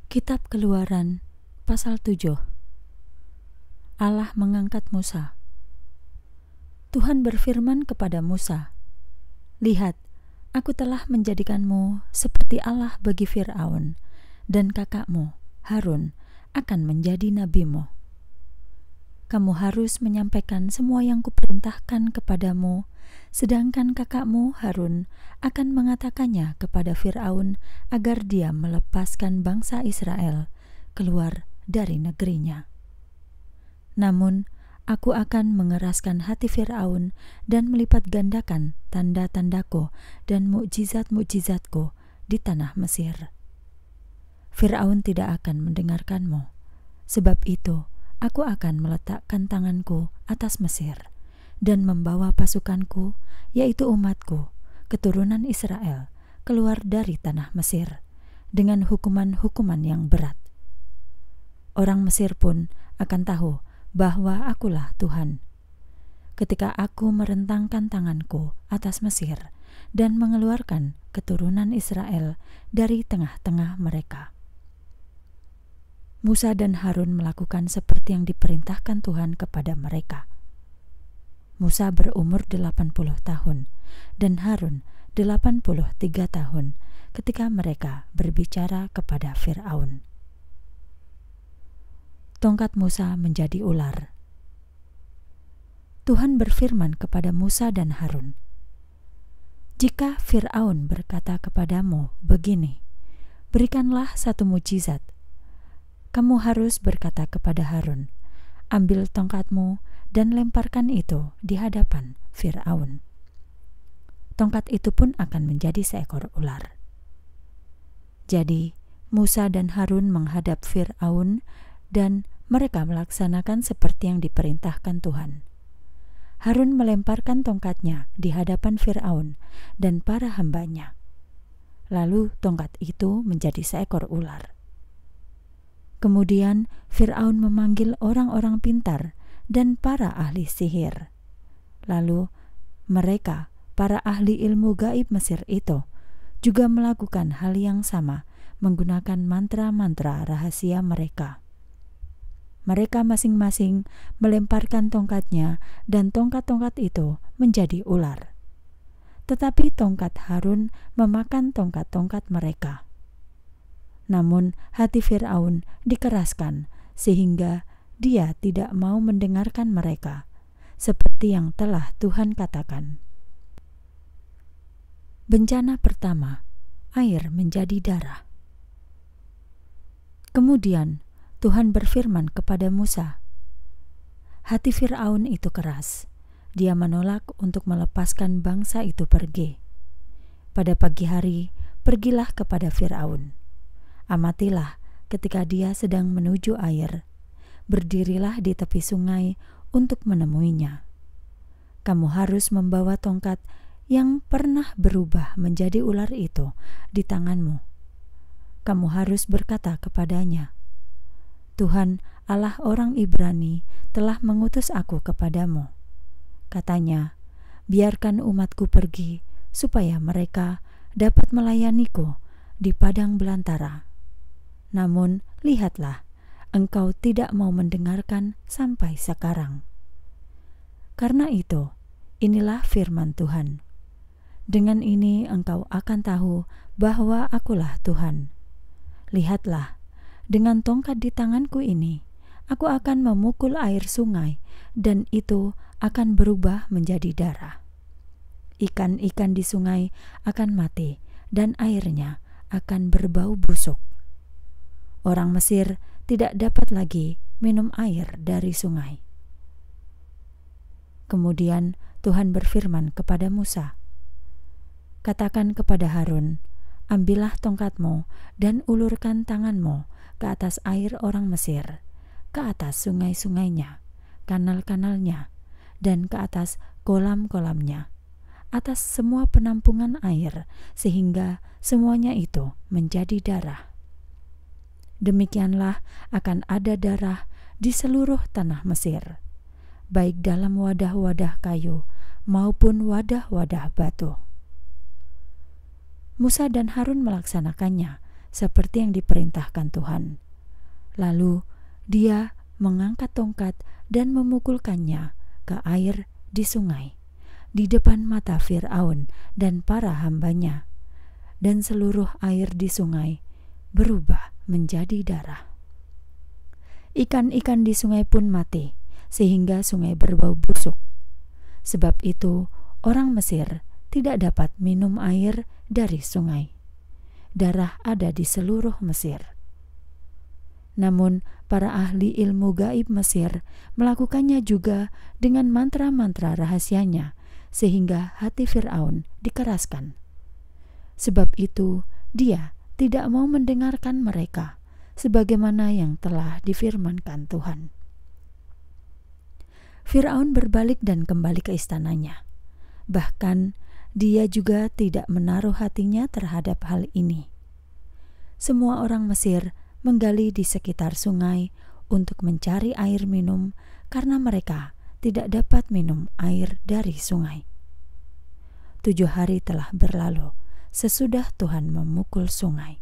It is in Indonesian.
Kitab Keluaran pasal 7. Allah mengangkat Musa. Tuhan berfirman kepada Musa, "Lihat, aku telah menjadikanmu seperti Allah bagi Fir'aun, dan kakakmu, Harun, akan menjadi nabimu. Kamu harus menyampaikan semua yang kuperintahkan kepadamu, sedangkan kakakmu Harun akan mengatakannya kepada Fir'aun agar dia melepaskan bangsa Israel keluar dari negerinya. Namun, aku akan mengeraskan hati Fir'aun dan melipat gandakan tanda-tandaku dan mukjizat-mukjizatku di tanah Mesir. Fir'aun tidak akan mendengarkanmu. Sebab itu, aku akan meletakkan tanganku atas Mesir dan membawa pasukanku, yaitu umatku, keturunan Israel, keluar dari tanah Mesir dengan hukuman-hukuman yang berat. Orang Mesir pun akan tahu bahwa akulah Tuhan, ketika aku merentangkan tanganku atas Mesir dan mengeluarkan keturunan Israel dari tengah-tengah mereka." Musa dan Harun melakukan seperti yang diperintahkan Tuhan kepada mereka. Musa berumur 80 tahun dan Harun 83 tahun ketika mereka berbicara kepada Fir'aun. Tongkat Musa menjadi ular. Tuhan berfirman kepada Musa dan Harun, "Jika Fir'aun berkata kepadamu begini, berikanlah satu mukjizat, kamu harus berkata kepada Harun, ambil tongkatmu dan lemparkan itu di hadapan Fir'aun. Tongkat itu pun akan menjadi seekor ular." Jadi Musa dan Harun menghadap Fir'aun dan mereka melaksanakan seperti yang diperintahkan Tuhan. Harun melemparkan tongkatnya di hadapan Fir'aun dan para hambanya. Lalu tongkat itu menjadi seekor ular. Kemudian Fir'aun memanggil orang-orang pintar dan para ahli sihir. Lalu mereka, para ahli ilmu gaib Mesir itu, juga melakukan hal yang sama menggunakan mantra-mantra rahasia mereka. Mereka masing-masing melemparkan tongkatnya dan tongkat-tongkat itu menjadi ular. Tetapi tongkat Harun memakan tongkat-tongkat mereka. Namun hati Fir'aun dikeraskan sehingga dia tidak mau mendengarkan mereka, seperti yang telah Tuhan katakan. Bencana pertama, air menjadi darah. Kemudian Tuhan berfirman kepada Musa, "Hati Fir'aun itu keras. Dia menolak untuk melepaskan bangsa itu pergi. Pada pagi hari, pergilah kepada Fir'aun. Amatilah ketika dia sedang menuju air. Berdirilah di tepi sungai untuk menemuinya. Kamu harus membawa tongkat yang pernah berubah menjadi ular itu di tanganmu. Kamu harus berkata kepadanya, 'Tuhan, Allah orang Ibrani, telah mengutus aku kepadamu.' Katanya, 'Biarkan umatku pergi, supaya mereka dapat melayaniku di padang belantara.' Namun lihatlah, engkau tidak mau mendengarkan sampai sekarang. Karena itu, inilah firman Tuhan. Dengan ini engkau akan tahu bahwa akulah Tuhan. Lihatlah, dengan tongkat di tanganku ini, aku akan memukul air sungai, dan itu akan berubah menjadi darah. Ikan-ikan di sungai akan mati, dan airnya akan berbau busuk. Orang Mesir tidak dapat lagi minum air dari sungai." Kemudian Tuhan berfirman kepada Musa, "Katakan kepada Harun, ambillah tongkatmu dan ulurkan tanganmu ke atas air orang Mesir, ke atas sungai-sungainya, kanal-kanalnya, dan ke atas kolam-kolamnya, atas semua penampungan air, sehingga semuanya itu menjadi darah. Demikianlah akan ada darah di seluruh tanah Mesir, baik dalam wadah-wadah kayu maupun wadah-wadah batu." Musa dan Harun melaksanakannya seperti yang diperintahkan Tuhan. Lalu dia mengangkat tongkat dan memukulkannya ke air di sungai, di depan mata Fir'aun dan para hambanya, dan seluruh air di sungai berubah menjadi darah. Ikan-ikan di sungai pun mati, sehingga sungai berbau busuk. Sebab itu orang Mesir tidak dapat minum air dari sungai. Darah ada di seluruh Mesir. Namun para ahli ilmu gaib Mesir melakukannya juga dengan mantra-mantra rahasianya, sehingga hati Fir'aun dikeraskan. Sebab itu dia tidak mau mendengarkan mereka, sebagaimana yang telah difirmankan Tuhan. Fir'aun berbalik dan kembali ke istananya. Bahkan dia juga tidak menaruh hatinya terhadap hal ini. Semua orang Mesir menggali di sekitar sungai untuk mencari air minum karena mereka tidak dapat minum air dari sungai. 7 hari telah berlalu sesudah Tuhan memukul sungai.